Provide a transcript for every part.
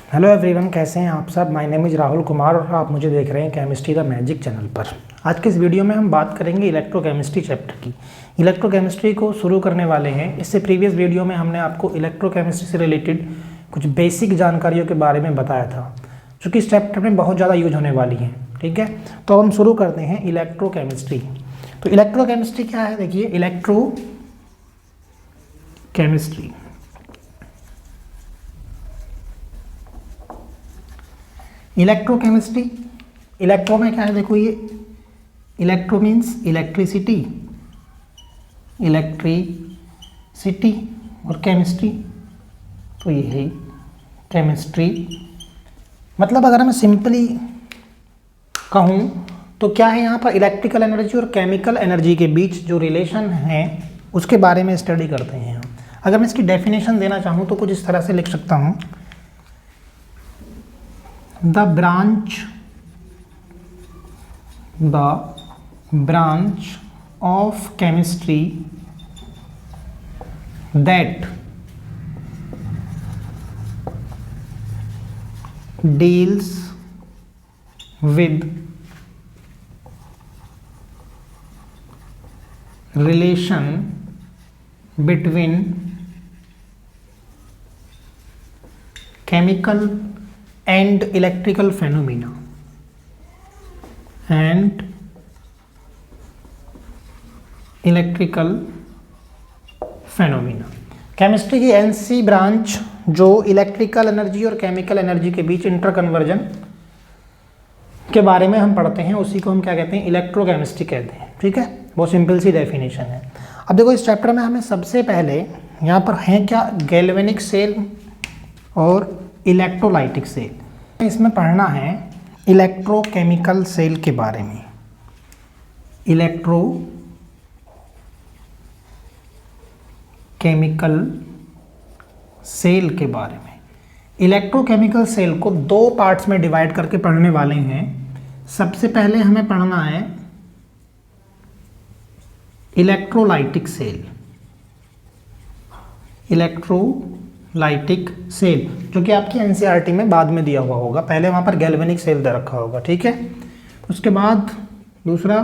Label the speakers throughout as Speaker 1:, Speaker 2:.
Speaker 1: Hello everyone, कैसे हैं आप सब। My name is Rahul Kumar और आप मुझे देख रहे हैं केमिस्ट्री द मैजिक चैनल पर। आज के इस वीडियो में हम बात करेंगे इलेक्ट्रोकेमिस्ट्री चैप्टर की। इलेक्ट्रोकेमिस्ट्री को शुरू करने वाले हैं। इससे प्रीवियस वीडियो में हमने आपको इलेक्ट्रोकेमिस्ट्री से रिलेटेड कुछ बेसिक जानकारियों के बारे में बताया था, जो कि इस चैप्टर में बहुत ज़्यादा यूज होने वाली हैं। ठीक है, तो अब हम शुरू करते हैं इलेक्ट्रोकेमिस्ट्री। तो इलेक्ट्रोकेमिस्ट्री क्या है, देखिए इलेक्ट्रोकेमिस्ट्री इलेक्ट्रोकेमिस्ट्री, इलेक्ट्रो में क्या है, देखो ये इलेक्ट्रो मीन्स इलेक्ट्रिसिटी, इलेक्ट्रिसिटी और केमिस्ट्री, तो ये है केमिस्ट्री। मतलब अगर मैं सिंपली कहूँ तो क्या है, यहाँ पर इलेक्ट्रिकल एनर्जी और केमिकल एनर्जी के बीच जो रिलेशन है उसके बारे में स्टडी करते हैं हम। अगर मैं इसकी डेफिनेशन देना चाहूँ तो कुछ इस तरह से लिख सकता हूँ, the branch of chemistry that deals with relation between chemical and electrical phenomena and electrical phenomena। Chemistry की ऐसी ब्रांच जो इलेक्ट्रिकल एनर्जी और केमिकल एनर्जी के बीच इंटर कन्वर्जन के बारे में हम पढ़ते हैं, उसी को हम क्या कहते हैं, इलेक्ट्रोकेमिस्ट्री कहते हैं। ठीक है, बहुत सिंपल सी डेफिनेशन है। अब देखो इस चैप्टर में हमें सबसे पहले यहाँ पर हैं क्या, गैल्वेनिक सेल और इलेक्ट्रोलाइटिक सेल। इसमें पढ़ना है इलेक्ट्रोकेमिकल सेल के बारे में, इलेक्ट्रोकेमिकल सेल के बारे में। इलेक्ट्रोकेमिकल सेल को दो पार्ट्स में डिवाइड करके पढ़ने वाले हैं। सबसे पहले हमें पढ़ना है इलेक्ट्रोलाइटिक सेल, इलेक्ट्रोलाइटिक सेल, जो कि आपकी एनसीईआरटी में बाद में दिया हुआ होगा। पहले वहाँ पर गैल्वेनिक सेल दे रखा होगा। ठीक है, उसके बाद दूसरा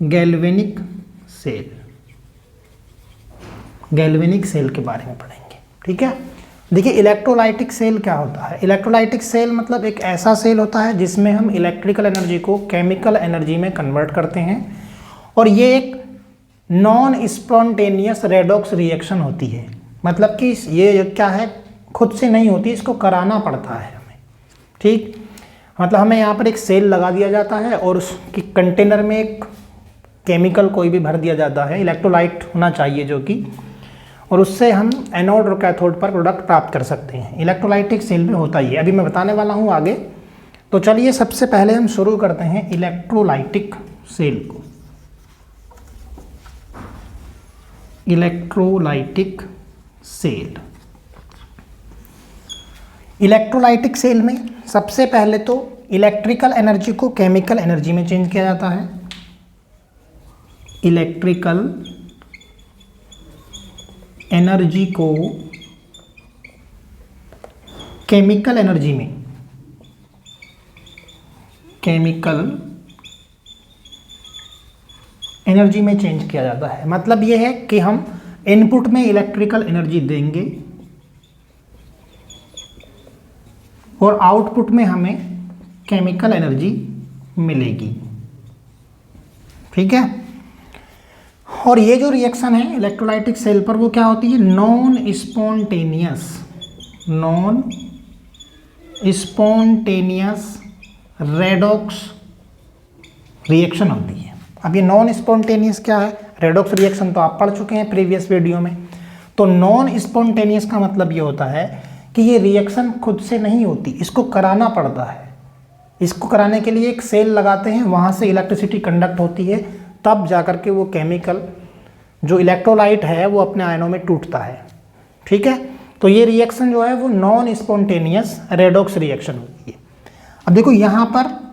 Speaker 1: गैल्वेनिक सेल, गैल्वेनिक सेल के बारे में पढ़ेंगे। ठीक है, देखिए इलेक्ट्रोलाइटिक सेल क्या होता है। इलेक्ट्रोलाइटिक सेल मतलब एक ऐसा सेल होता है जिसमें हम इलेक्ट्रिकल एनर्जी को केमिकल एनर्जी में कन्वर्ट करते हैं, और ये एक नॉन स्पॉन्टेनियस रेडॉक्स रिएक्शन होती है। मतलब कि ये क्या है, खुद से नहीं होती, इसको कराना पड़ता है हमें। ठीक, मतलब हमें यहाँ पर एक सेल लगा दिया जाता है और उसकी कंटेनर में एक केमिकल कोई भी भर दिया जाता है, इलेक्ट्रोलाइट होना चाहिए जो कि, और उससे हम एनोड और कैथोड पर प्रोडक्ट प्राप्त कर सकते हैं। इलेक्ट्रोलाइटिक सेल में होता ही है, अभी मैं बताने वाला हूँ आगे। तो चलिए सबसे पहले हम शुरू करते हैं इलेक्ट्रोलाइटिक सेल को। इलेक्ट्रोलाइटिक सेल, इलेक्ट्रोलाइटिक सेल में सबसे पहले तो इलेक्ट्रिकल एनर्जी को केमिकल एनर्जी में चेंज किया जाता है। इलेक्ट्रिकल एनर्जी को केमिकल एनर्जी में, केमिकल एनर्जी में चेंज किया जाता है। मतलब ये है कि हम इनपुट में इलेक्ट्रिकल एनर्जी देंगे और आउटपुट में हमें केमिकल एनर्जी मिलेगी। ठीक है, और ये जो रिएक्शन है इलेक्ट्रोलाइटिक सेल पर, वो क्या होती है, नॉन स्पॉन्टेनियस रेडॉक्स रिएक्शन होती है। अब ये नॉन स्पॉन्टेनियस क्या है, रेडॉक्स रिएक्शन तो आप पढ़ चुके हैं प्रीवियस वीडियो में। तो नॉन स्पॉन्टेनियस का मतलब ये होता है कि ये रिएक्शन खुद से नहीं होती, इसको कराना पड़ता है। इसको कराने के लिए एक सेल लगाते हैं, वहाँ से इलेक्ट्रिसिटी कंडक्ट होती है, तब जाकर के वो केमिकल जो इलेक्ट्रोलाइट है वो अपने आयनों में टूटता है। ठीक है, तो ये रिएक्शन जो है वो नॉन स्पॉन्टेनियस रेडॉक्स रिएक्शन होती है। अब देखो यहाँ पर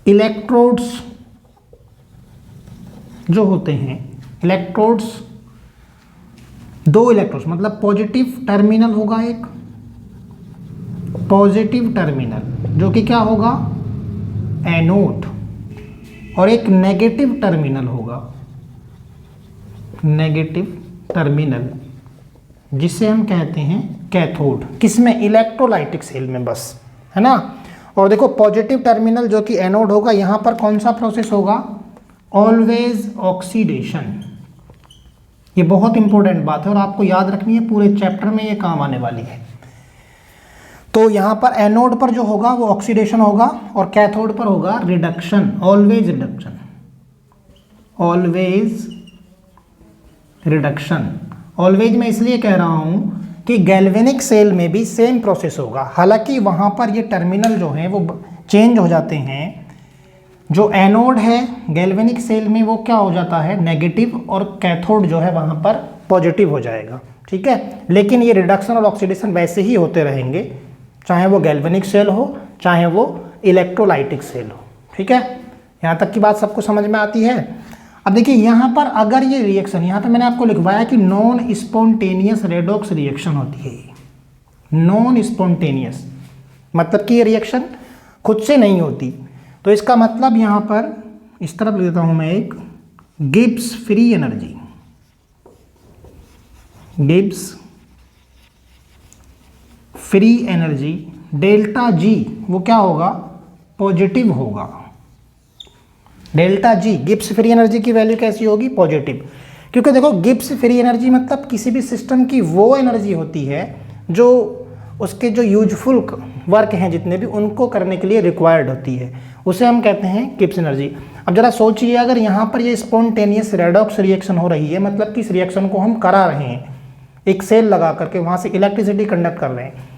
Speaker 1: इलेक्ट्रोड्स जो होते हैं, इलेक्ट्रोड्स दो इलेक्ट्रॉन्स, मतलब पॉजिटिव टर्मिनल होगा, एक पॉजिटिव टर्मिनल जो कि क्या होगा, एनोड, और एक नेगेटिव टर्मिनल होगा, नेगेटिव टर्मिनल, जिसे हम कहते हैं कैथोड। किसमें, इलेक्ट्रोलाइटिक सेल में, बस, है ना। और देखो पॉजिटिव टर्मिनल जो कि एनोड होगा, यहाँ पर कौन सा प्रोसेस होगा, ऑलवेज ऑक्सीडेशन। ये बहुत इंपॉर्टेंट बात है और आपको याद रखनी है, पूरे चैप्टर में ये काम आने वाली है। तो यहाँ पर एनोड पर जो होगा वो ऑक्सीडेशन होगा और कैथोड पर होगा reduction, always reduction, always reduction. Always मैं इसलिए कह रहा हूँ कि गैल्वेनिक सेल में भी सेम प्रोसेस होगा, हालांकि वहाँ पर ये टर्मिनल जो हैं वो चेंज हो जाते हैं। जो एनोड है गैल्वेनिक सेल में वो क्या हो जाता है, नेगेटिव, और कैथोड जो है वहाँ पर पॉजिटिव हो जाएगा, ठीक है। लेकिन ये रिडक्शन और ऑक्सीडेशन वैसे ही होते रहेंगे, चाहे वो गैल्वेनिक सेल हो चाहे वो इलेक्ट्रोलाइटिक सेल हो, ठीक है। यहाँ तक की बात सबको समझ में आती है। अब देखिए यहाँ पर अगर ये रिएक्शन, यहाँ पे मैंने आपको लिखवाया कि नॉन स्पॉन्टेनियस रेडॉक्स रिएक्शन होती है, नॉन स्पॉन्टेनियस मतलब कि ये रिएक्शन खुद से नहीं होती। तो इसका मतलब यहाँ पर इस तरफ लिख देता हूँ मैं, एक Gibbs free energy, Gibbs free energy delta G वो क्या होगा, पॉजिटिव होगा। Delta G Gibbs free energy की वैल्यू कैसी होगी, पॉजिटिव, क्योंकि देखो गिब्स फ्री एनर्जी मतलब किसी भी सिस्टम की वो एनर्जी होती है जो उसके जो यूजफुल वर्क हैं जितने भी, उनको करने के लिए रिक्वायर्ड होती है, उसे हम कहते हैं गिब्स एनर्जी। अब जरा सोचिए, अगर यहाँ पर ये स्पॉन्टेनियस रेडॉक्स रिएक्शन हो रही है, मतलब कि इस रिएक्शन को हम करा रहे हैं, एक सेल लगा करके वहाँ से इलेक्ट्रिसिटी कंडक्ट कर रहे हैं,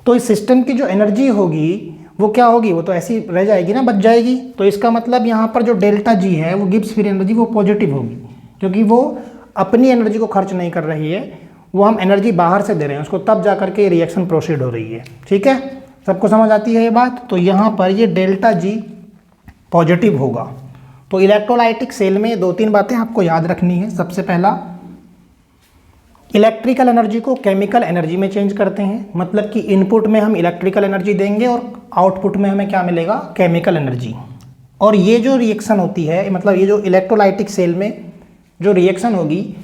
Speaker 1: तो इस सिस्टम की जो एनर्जी होगी वो क्या होगी, वो तो ऐसी रह जाएगी ना, बच जाएगी। तो इसका मतलब यहाँ पर जो डेल्टा जी है वो गिब्स फ्री एनर्जी वो पॉजिटिव होगी, क्योंकि वो अपनी एनर्जी को खर्च नहीं कर रही है, वो हम एनर्जी बाहर से दे रहे हैं उसको, तब जा करके रिएक्शन प्रोसीड हो रही है, ठीक है। सबको समझ आती है ये बात। तो यहाँ पर ये डेल्टा जी पॉजिटिव होगा। तो इलेक्ट्रोलाइटिक सेल में दो तीन बातें आपको याद रखनी है। सबसे पहला, इलेक्ट्रिकल एनर्जी को केमिकल एनर्जी में चेंज करते हैं, मतलब कि इनपुट में हम इलेक्ट्रिकल एनर्जी देंगे और आउटपुट में हमें क्या मिलेगा, केमिकल एनर्जी। और ये जो रिएक्शन होती है, मतलब ये जो इलेक्ट्रोलाइटिक सेल में जो रिएक्शन होगी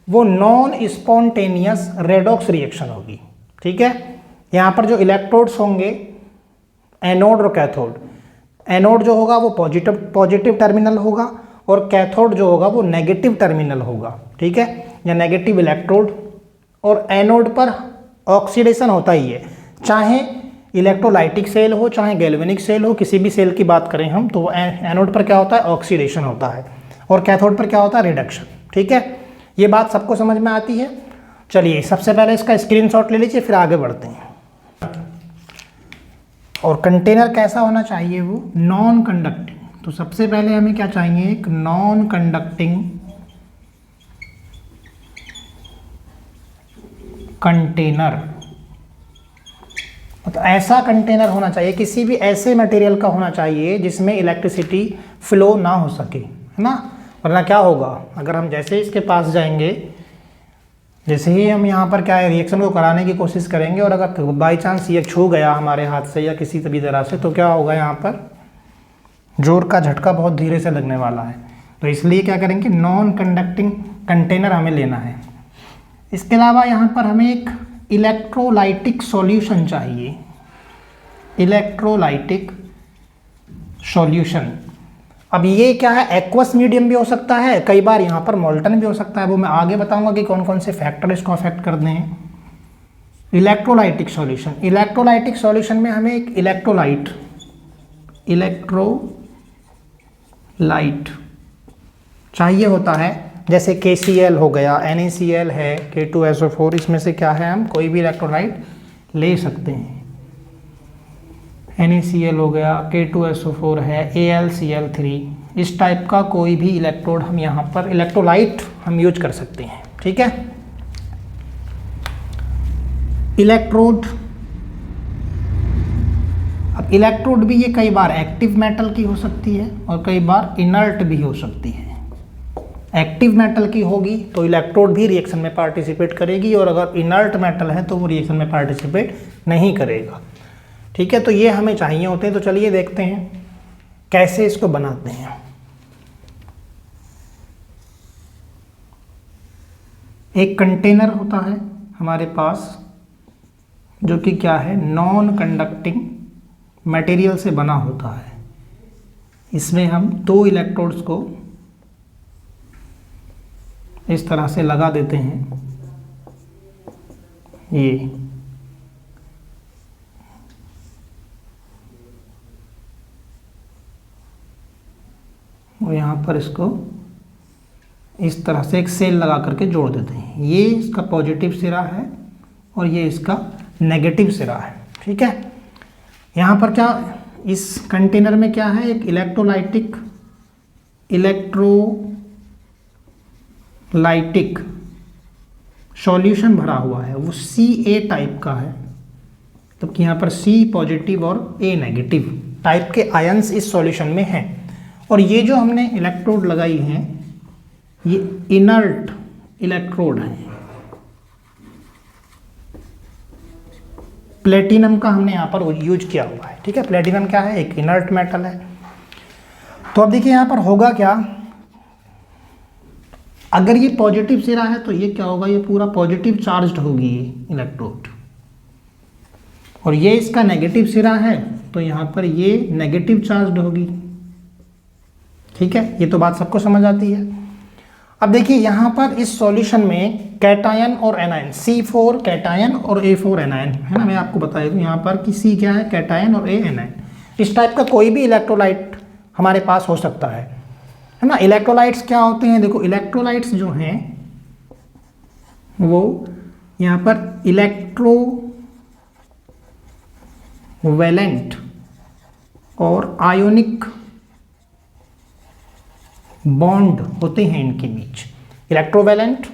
Speaker 1: वो नॉन स्पॉन्टेनियस रेडॉक्स रिएक्शन होगी, ठीक है। यहाँ पर जो इलेक्ट्रोड्स होंगे, एनोड और कैथोड, एनोड जो होगा वो पॉजिटिव टर्मिनल होगा और कैथोड जो होगा वो नेगेटिव टर्मिनल होगा, ठीक है, या नेगेटिव इलेक्ट्रोड। और एनोड पर ऑक्सीडेशन होता ही है, चाहे इलेक्ट्रोलाइटिक सेल हो चाहे गैल्वेनिक सेल हो, किसी भी सेल की बात करें हम, तो एनोड पर क्या होता है, ऑक्सीडेशन होता है, और कैथोड पर क्या होता है, रिडक्शन, ठीक है। ये बात सबको समझ में आती है। चलिए सबसे पहले इसका स्क्रीनशॉट ले लीजिए, फिर आगे बढ़ते हैं। और कंटेनर कैसा होना चाहिए, वो नॉन कंडक्टिंग। तो सबसे पहले हमें क्या चाहिए, एक नॉन कंडक्टिंग कंटेनर। तो ऐसा कंटेनर होना चाहिए, किसी भी ऐसे मटेरियल का होना चाहिए जिसमें इलेक्ट्रिसिटी फ्लो ना हो सके, है ना। वरना क्या होगा, अगर हम जैसे इसके पास जाएंगे, जैसे ही हम यहाँ पर क्या है रिएक्शन को कराने की कोशिश करेंगे और अगर बाई चांस ये छू गया हमारे हाथ से या किसी भी तरह से, तो क्या होगा, यहाँ पर जोर का झटका बहुत धीरे से लगने वाला है। तो इसलिए क्या करेंगे, नॉन कंडक्टिंग कंटेनर हमें लेना है। इसके अलावा यहाँ पर हमें एक इलेक्ट्रोलाइटिक सॉल्यूशन चाहिए, इलेक्ट्रोलाइटिक सॉल्यूशन। अब ये क्या है, एक्वस मीडियम भी हो सकता है, कई बार यहाँ पर मोल्टन भी हो सकता है, वो मैं आगे बताऊंगा कि कौन कौन से फैक्टर इसको अफेक्ट करते हैं। इलेक्ट्रोलाइटिक सॉल्यूशन, इलेक्ट्रोलाइटिक सॉल्यूशन में हमें एक इलेक्ट्रोलाइट चाहिए होता है, जैसे KCl हो गया, NaCl है, K2SO4, इसमें से क्या है, हम कोई भी इलेक्ट्रोलाइट ले सकते हैं। NaCl हो गया, K2SO4 है, AlCl3, इस टाइप का कोई भी इलेक्ट्रोड हम यहाँ पर इलेक्ट्रोलाइट हम यूज कर सकते हैं, ठीक है। इलेक्ट्रोड, अब इलेक्ट्रोड भी ये कई बार एक्टिव मेटल की हो सकती है और कई बार इनर्ट भी हो सकती है। एक्टिव मेटल की होगी तो इलेक्ट्रोड भी रिएक्शन में पार्टिसिपेट करेगी, और अगर इनर्ट मेटल है तो वो रिएक्शन में पार्टिसिपेट नहीं करेगा। ठीक है, तो ये हमें चाहिए होते हैं। तो चलिए देखते हैं कैसे इसको बनाते हैं। एक कंटेनर होता है हमारे पास जो कि क्या है, नॉन कंडक्टिंग मटेरियल से बना होता है। इसमें हम 2 इलेक्ट्रोड्स को इस तरह से लगा देते हैं। ये और यहाँ पर इसको इस तरह से एक सेल लगा करके जोड़ देते हैं। ये इसका पॉजिटिव सिरा है और ये इसका नेगेटिव सिरा है। ठीक है, यहाँ पर क्या, इस कंटेनर में क्या है, एक इलेक्ट्रोलाइटिक सॉल्यूशन भरा हुआ है। वो Ca टाइप का है, तो कि यहाँ पर C पॉजिटिव और A नेगेटिव टाइप के आयंस इस सॉल्यूशन में हैं। और ये जो हमने इलेक्ट्रोड लगाई हैं ये इनर्ट इलेक्ट्रोड है। प्लेटिनम का हमने यहाँ पर यूज किया हुआ है। ठीक है, प्लेटिनम क्या है, एक इनर्ट मेटल है। तो अब देखिए यहाँ पर होगा क्या, अगर ये पॉजिटिव सिरा है तो ये क्या होगा, ये पूरा पॉजिटिव चार्ज्ड होगी ये इलेक्ट्रोड, और ये इसका नेगेटिव सिरा है तो यहाँ पर ये नेगेटिव चार्ज्ड होगी। ठीक है, ये तो बात सबको समझ आती है। अब देखिए यहाँ पर इस सॉल्यूशन में कैटायन और एनायन, C4 कैटायन और A4 एनायन है ना। मैं आपको बता दूं यहाँ पर कि C क्या है, कैटायन, और A एनायन। इस टाइप का कोई भी इलेक्ट्रोलाइट हमारे पास हो सकता है ना। इलेक्ट्रोलाइट्स क्या होते हैं, देखो इलेक्ट्रोलाइट्स जो हैं वो यहाँ पर इलेक्ट्रोवैलेंट और आयोनिक बॉन्ड होते हैं इनके बीच। इलेक्ट्रोवैलेंट,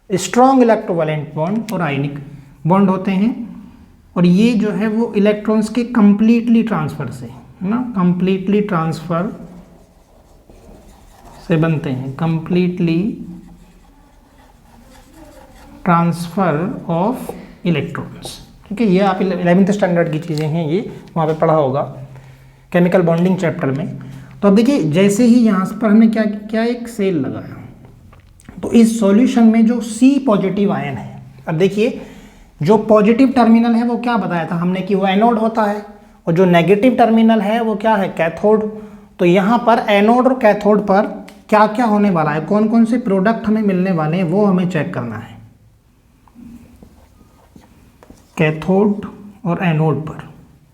Speaker 1: स्ट्रॉन्ग इलेक्ट्रोवैलेंट बॉन्ड और आयनिक बॉन्ड होते हैं। और ये जो है वो इलेक्ट्रॉन्स के कंप्लीटली ट्रांसफर से है ना, कंप्लीटली ट्रांसफर से बनते हैं। Completely transfer of electrons. ठीक है, ये आप 11th स्टैंडर्ड की चीज़ें हैं, ये वहाँ पे पढ़ा होगा केमिकल बॉन्डिंग चैप्टर में। तो अब देखिए जैसे ही यहाँ पर हमने क्या किया, एक सेल लगाया, तो इस सॉल्यूशन में जो C पॉजिटिव आयन है, अब देखिए जो पॉजिटिव टर्मिनल है वो क्या बताया था हमने कि वो एनोड होता है, और जो नेगेटिव टर्मिनल है वो क्या है, कैथोड। तो यहाँ पर एनोड और कैथोड पर क्या क्या होने वाला है, कौन कौन से प्रोडक्ट हमें मिलने वाले हैं वो हमें चेक करना है। कैथोड और एनोड पर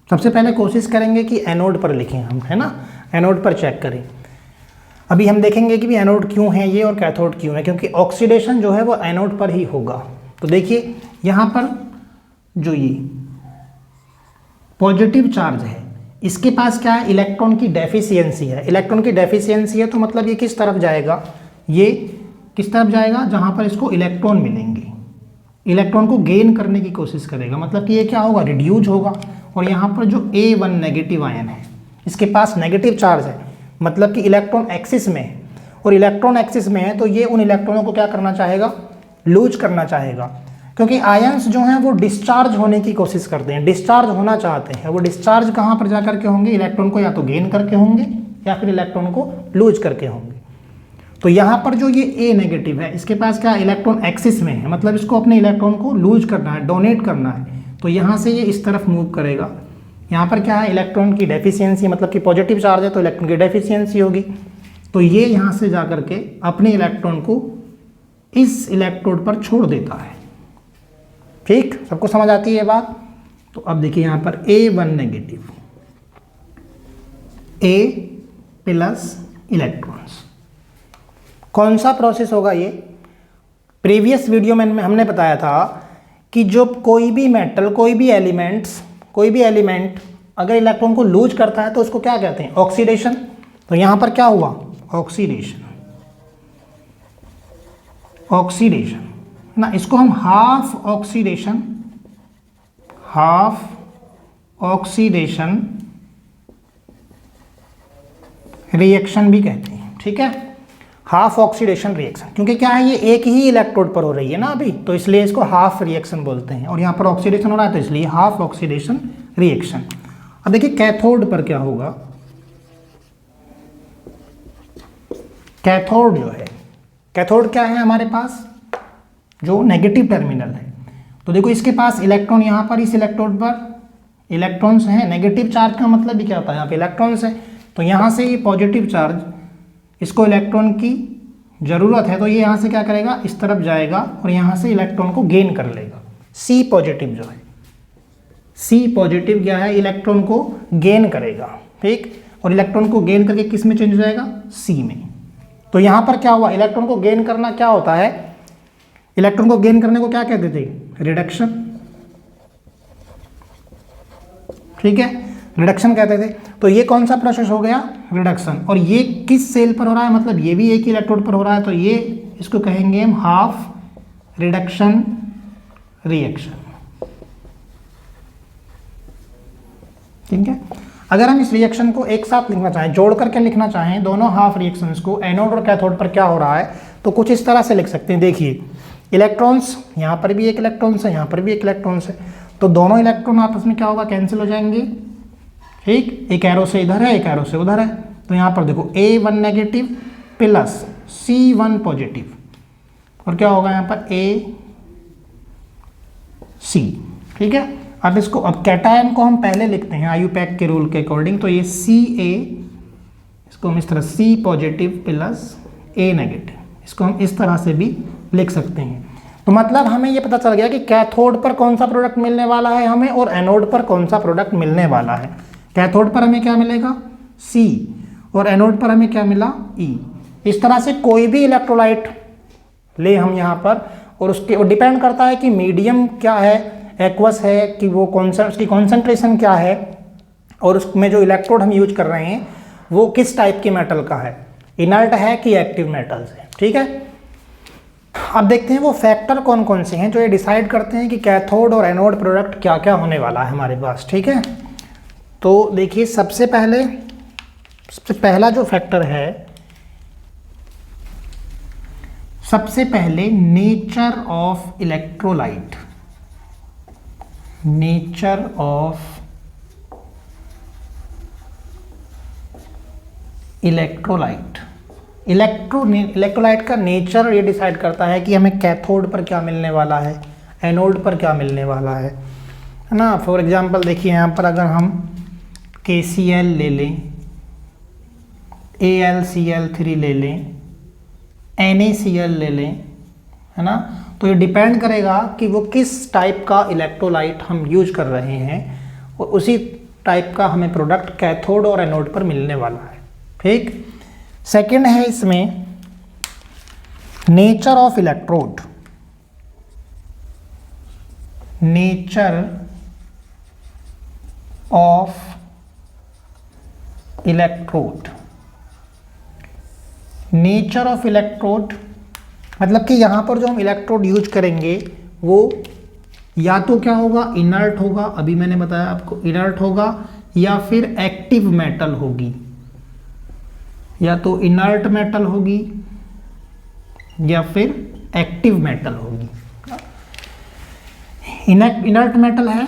Speaker 1: सबसे पहले कोशिश करेंगे कि एनोड पर लिखें हम, है ना, एनोड पर चेक करें। अभी हम देखेंगे कि भी एनोड क्यों है ये और कैथोड क्यों है, क्योंकि ऑक्सीडेशन जो है वो एनोड पर ही होगा। तो देखिए यहाँ पर जो ये पॉजिटिव चार्ज है इसके पास क्या है, इलेक्ट्रॉन की डेफिशिएंसी है। इलेक्ट्रॉन की डेफिशिएंसी है तो मतलब ये किस तरफ जाएगा, ये किस तरफ जाएगा, जहाँ पर इसको इलेक्ट्रॉन मिलेंगे, इलेक्ट्रॉन को गेन करने की कोशिश करेगा। मतलब कि ये क्या होगा, रिड्यूज होगा। और यहाँ पर जो A1 नेगेटिव आयन है इसके पास नेगेटिव चार्ज है, मतलब कि इलेक्ट्रॉन एक्सिस में है, और इलेक्ट्रॉन एक्सिस में है तो ये उन इलेक्ट्रॉनों को क्या करना चाहेगा, लूज करना चाहेगा। क्योंकि आयंस जो हैं वो डिस्चार्ज होने की कोशिश करते हैं, डिस्चार्ज होना चाहते हैं। वो डिस्चार्ज कहाँ पर जा करके होंगे, इलेक्ट्रॉन को या तो गेन करके होंगे या फिर इलेक्ट्रॉन को लूज करके होंगे। तो यहाँ पर जो ये A नेगेटिव है इसके पास क्या, इलेक्ट्रॉन एक्सिस में है, मतलब इसको अपने इलेक्ट्रॉन को लूज करना है, डोनेट करना है। तो यहाँ से ये इस तरफ मूव करेगा। यहाँ पर क्या है, इलेक्ट्रॉन की डेफिशिएंसी, मतलब कि पॉजिटिव चार्ज है तो इलेक्ट्रॉन की डेफिशिएंसी होगी। तो ये यहाँ से जा करके अपने इलेक्ट्रॉन को इस इलेक्ट्रोड पर छोड़ देता है। ठीक, सबको समझ आती है बात। तो अब देखिए यहाँ पर A1 negative, A plus electrons, कौन सा प्रोसेस होगा ये, प्रीवियस वीडियो में हमने बताया था कि जो कोई भी मेटल, कोई भी एलिमेंट अगर इलेक्ट्रॉन को लूज करता है तो उसको क्या कहते हैं, ऑक्सीडेशन। तो यहाँ पर क्या हुआ, ऑक्सीडेशन ना, इसको हम हाफ ऑक्सीडेशन रिएक्शन भी कहते हैं। ठीक है, हाफ ऑक्सीडेशन रिएक्शन, क्योंकि क्या है ये एक ही इलेक्ट्रोड पर हो रही है ना अभी, तो इसलिए इसको हाफ रिएक्शन बोलते हैं, और यहाँ पर ऑक्सीडेशन हो रहा है तो इसलिए हाफ ऑक्सीडेशन रिएक्शन। अब देखिए कैथोड पर क्या होगा, कैथोड जो है, कैथोड क्या है हमारे पास, जो नेगेटिव टर्मिनल है। तो देखो इसके पास इलेक्ट्रॉन यहाँ पर इस इलेक्ट्रोड पर इलेक्ट्रॉन्स हैं, नेगेटिव चार्ज का मतलब भी क्या होता है, यहाँ पे इलेक्ट्रॉन्स है, तो यहाँ से ये पॉजिटिव चार्ज, इसको इलेक्ट्रॉन की ज़रूरत है तो ये यहाँ से क्या करेगा, इस तरफ जाएगा और यहाँ से इलेक्ट्रॉन को गेन कर लेगा। सी पॉजिटिव जो है, सी पॉजिटिव क्या है, इलेक्ट्रॉन को गेन करेगा, ठीक, और इलेक्ट्रॉन को गेन करके किस में चेंज हो जाएगा, सी में। तो यहाँ पर क्या हुआ, इलेक्ट्रॉन को गेन करना क्या होता है, इलेक्ट्रॉन को गेन करने को क्या कहते थे, रिडक्शन, ठीक है, रिडक्शन कहते थे। तो ये कौन सा प्रोसेस हो गया, रिडक्शन, और ये किस सेल पर हो रहा है, मतलब ये भी एक ही इलेक्ट्रोड पर हो रहा है, तो ये इसको कहेंगे हम हाफ रिडक्शन रिएक्शन, ठीक है। अगर हम इस रिएक्शन को एक साथ लिखना चाहें, जोड़ करके लिखना चाहें दोनों हाफ रिएक्शंस को, एनोड और कैथोड पर क्या हो रहा है, तो कुछ इस तरह से लिख सकते हैं। देखिए इलेक्ट्रॉन्स, यहाँ पर भी एक इलेक्ट्रॉन्स है, यहाँ पर भी एक इलेक्ट्रॉन्स है, तो दोनों इलेक्ट्रॉन आपस में क्या होगा, कैंसिल हो जाएंगे, ठीक, एक एरो से इधर है एक एरो से उधर है, तो यहाँ पर देखो A1 negative plus C1 positive, और क्या होगा यहाँ पर AC, ठीक है। अब इसको, अब कैटायन को हम पहले लिखते हैं आयुपैक के रूल के अकॉर्डिंग, तो ये Ca, इसको हम इस तरह C positive plus A negative, इसको हम इस तरह से भी लिख सकते हैं। तो मतलब हमें ये पता चल गया कि कैथोड पर कौन सा प्रोडक्ट मिलने वाला है हमें, और एनोड पर कौन सा प्रोडक्ट मिलने वाला है। कैथोड पर हमें क्या मिलेगा, C, और एनोड पर हमें क्या मिला, E। इस तरह से कोई भी इलेक्ट्रोलाइट ले हम यहाँ पर, और उसके वो डिपेंड करता है कि मीडियम क्या है, एक्वस है कि वो उसकी कॉन्सेंट्रेशन क्या है, और उसमें जो इलेक्ट्रोड हम यूज कर रहे हैं वो किस टाइप के मेटल का है, इनर्ट है कि एक्टिव मेटल्स है, ठीक है। अब देखते हैं वो फैक्टर कौन कौन से हैं जो ये डिसाइड करते हैं कि कैथोड और एनोड प्रोडक्ट क्या क्या होने वाला है हमारे पास, ठीक है। तो देखिए सबसे पहला जो फैक्टर है, सबसे पहले nature of electrolyte, nature of electrolyte, electrolyte का नेचर ये डिसाइड करता है कि हमें कैथोड पर क्या मिलने वाला है, एनोड पर क्या मिलने वाला है ना। फॉर एग्जांपल देखिए यहाँ पर अगर हम KCl ले लें, AlCl3 ले लें, NaCl ले लें, है ना, तो ये डिपेंड करेगा कि वो किस टाइप का इलेक्ट्रोलाइट हम यूज कर रहे हैं, और उसी टाइप का हमें प्रोडक्ट कैथोड और एनोड पर मिलने वाला है, ठीक। सेकंड है इसमें nature of electrode, nature of electrode, nature of electrode मतलब कि यहाँ पर जो हम इलेक्ट्रोड यूज करेंगे वो या तो क्या होगा, इनर्ट होगा, अभी मैंने बताया आपको इनर्ट होगा, या फिर एक्टिव मेटल होगी, या तो इनर्ट मेटल होगी या फिर एक्टिव मेटल होगी। इनर्ट मेटल है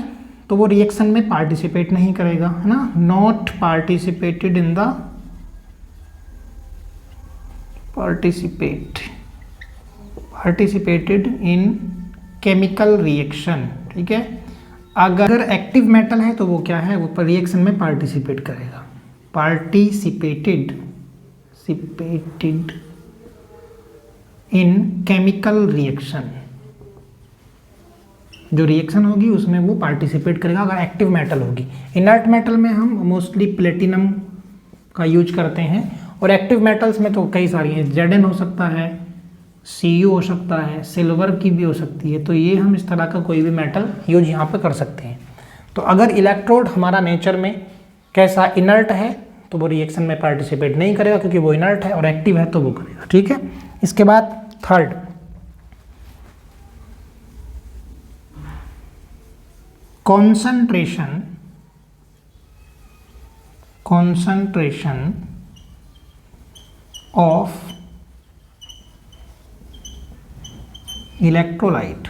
Speaker 1: तो वो रिएक्शन में पार्टिसिपेट नहीं करेगा, है ना, not participated in the participated in chemical reaction, ठीक है। अगर एक्टिव मेटल है तो वो क्या है, वो रिएक्शन में पार्टिसिपेट करेगा, पार्टिसिपेटेड इन केमिकल रिएक्शन, जो रिएक्शन होगी उसमें वो पार्टिसिपेट करेगा अगर एक्टिव मेटल होगी। इनर्ट मेटल में हम मोस्टली प्लेटिनम का यूज करते हैं, और एक्टिव मेटल्स में तो कई सारी हैं, Zn हो सकता है, Cu हो सकता है, सिल्वर की भी हो सकती है, तो ये हम इस तरह का कोई भी मेटल यूज यहाँ पे कर सकते हैं। तो अगर इलेक्ट्रोड हमारा नेचर में कैसा, इनर्ट है, तो वो रिएक्शन में पार्टिसिपेट नहीं करेगा क्योंकि वो इनर्ट है, और एक्टिव है तो वो करेगा, ठीक है। इसके बाद third, concentration of electrolyte,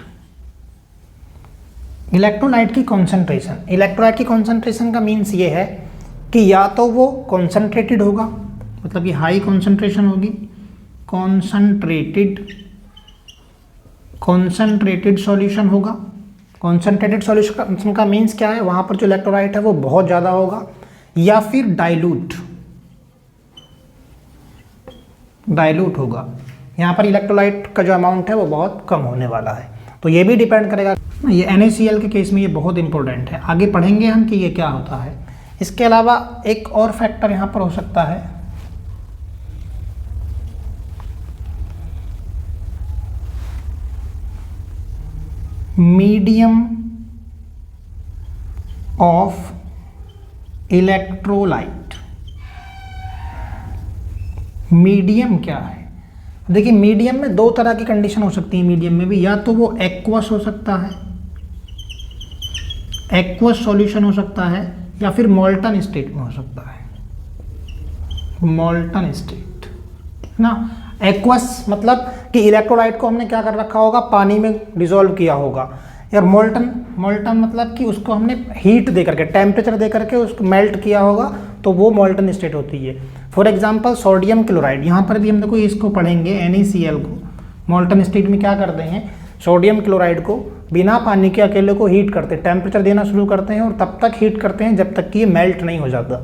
Speaker 1: electrolyte की कॉन्सेंट्रेशन, इलेक्ट्रोलाइट की कॉन्सेंट्रेशन का मीन्स ये है कि या तो वो कॉन्सेंट्रेटेड होगा, मतलब कि हाई कॉन्सेंट्रेशन होगी, कॉन्सेंट्रेटेड सॉल्यूशन होगा। कॉन्सेंट्रेटेड सॉल्यूशन का मीन्स क्या है, वहाँ पर जो इलेक्ट्रोलाइट है वो बहुत ज़्यादा होगा, या फिर डाइल्यूट होगा। यहाँ पर इलेक्ट्रोलाइट का जो अमाउंट है वो बहुत कम होने वाला है। तो ये भी डिपेंड करेगा, ये NaCl के केस में ये बहुत इंपॉर्टेंट है, आगे पढ़ेंगे हम कि ये क्या होता है। इसके अलावा एक और फैक्टर यहाँ पर हो सकता है, मीडियम ऑफ इलेक्ट्रोलाइट। मीडियम क्या है, देखिए मीडियम में दो तरह की कंडीशन हो सकती है मीडियम में भी, या तो वो एक्वस हो सकता है, एक्वस सॉल्यूशन हो सकता है, या फिर मॉल्टन स्टेट में हो सकता है, मॉल्टन स्टेट ना। एक्वस मतलब कि इलेक्ट्रोलाइट को हमने क्या कर रखा होगा, पानी में डिसॉल्व किया होगा, या मॉल्टन मतलब कि उसको हमने हीट दे करके, टेम्परेचर दे करके उसको मेल्ट किया होगा, तो वो मॉल्टन स्टेट होती है। फॉर एग्जांपल सोडियम क्लोराइड, यहाँ पर भी हम देखो इसको पढ़ेंगे, NaCl को मॉल्टन स्टेट में क्या करते हैं, सोडियम क्लोराइड को बिना पानी के अकेले को हीट करते हैं, टेम्परेचर देना शुरू करते हैं और तब तक हीट करते हैं जब तक कि ये मेल्ट नहीं हो जाता।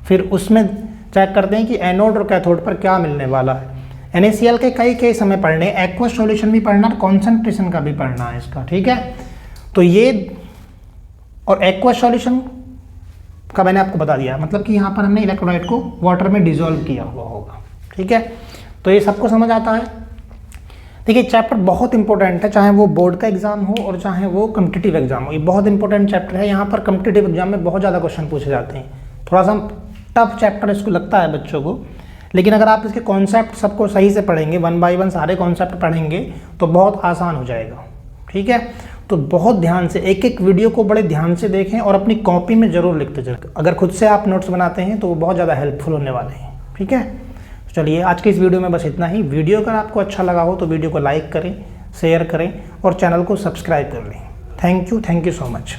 Speaker 1: फिर उसमें चेक करते हैं कि एनोड और कैथोड पर क्या मिलने वाला है। NaCl के कई केस हमें पढ़ने, एक्वस सॉल्यूशन भी पढ़ना, कॉन्सेंट्रेशन का भी पढ़ना है इसका, ठीक है। तो ये और एक्वस सॉल्यूशन का मैंने आपको बता दिया, मतलब कि यहाँ पर हमने इलेक्ट्रोलाइट को वाटर में डिसॉल्व किया हुआ होगा, ठीक है। तो ये सबको समझ आता है। देखिए चैप्टर बहुत इंपॉर्टेंट है, चाहे वो बोर्ड का एग्जाम हो और चाहे वो कॉम्पिटिटिव एग्जाम हो, ये बहुत इंपॉर्टेंट चैप्टर है। यहाँ पर कॉम्पिटिटिव एग्जाम में बहुत ज़्यादा क्वेश्चन पूछे जाते हैं, थोड़ा सा टफ चैप्टर इसको लगता है बच्चों को, लेकिन अगर आप इसके कॉन्सेप्ट सबको सही से पढ़ेंगे, 1 बाय 1 सारे कॉन्सेप्ट पढ़ेंगे तो बहुत आसान हो जाएगा, ठीक है। तो बहुत ध्यान से एक एक वीडियो को बड़े ध्यान से देखें और अपनी कॉपी में ज़रूर लिखते जाएं। अगर खुद से आप नोट्स बनाते हैं तो वो बहुत ज़्यादा हेल्पफुल होने वाले हैं, ठीक है। चलिए आज के इस वीडियो में बस इतना ही। वीडियो अगर आपको अच्छा लगा हो तो वीडियो को लाइक करें, शेयर करें और चैनल को सब्सक्राइब कर लें। Thank you so much.